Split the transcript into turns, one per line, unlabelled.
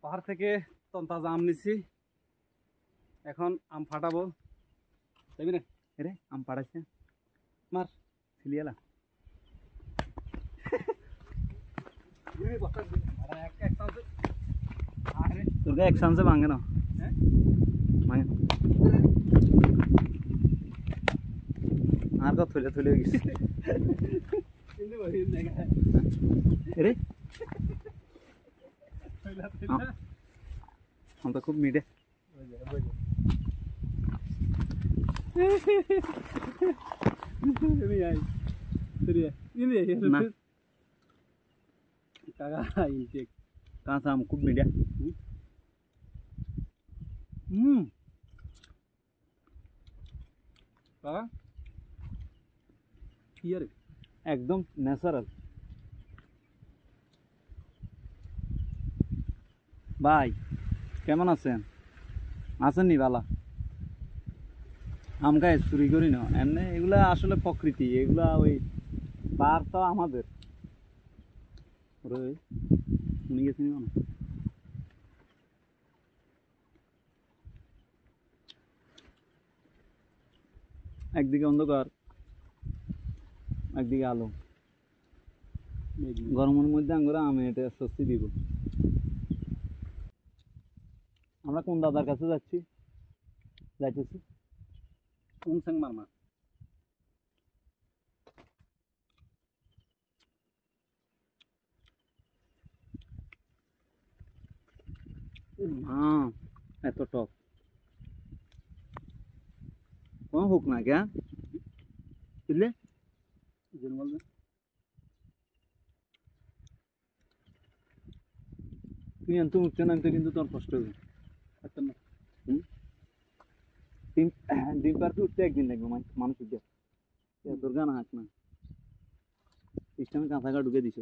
পাহাড় থেকে তন্তাজা আম নিছি, এখন আম ফাটাবো। যাবি না রে? আম ফাটাইছে, মার ছিলিয়ালা তোর এক চান্সে ভাঙে না, ভাঙে আর থলে থলে গেছে রে। আমটা খুব মিঠে। কাঁচা আম খুব মিঠে। একদম ন্যাচারাল ভাই। কেমন আছেন? আছেন নি বালা? আম গায়ে চুরি করি না এমনি, এগুলা আসলে প্রকৃতি, এগুলা ওই পার তো আমাদের। শুনে গেছি না, একদিকে অন্ধকার একদিকে আলো, গরমের মধ্যে আঙ্গুরা আমি এটা স্বস্তি দিব। আমরা কোন দাদার কাছে যাইতেছি মারমা। এত টক কম হোক না কে বুঝলে? তুই আনতে উঠতে নামতে কিন্তু তোর কষ্ট হবে। ডিম পারতে উঠতে একদিন লাগবে মানুষ তোর গান হাঁক না, সিস্টেমে কাঁচা ঢুকে দিছ।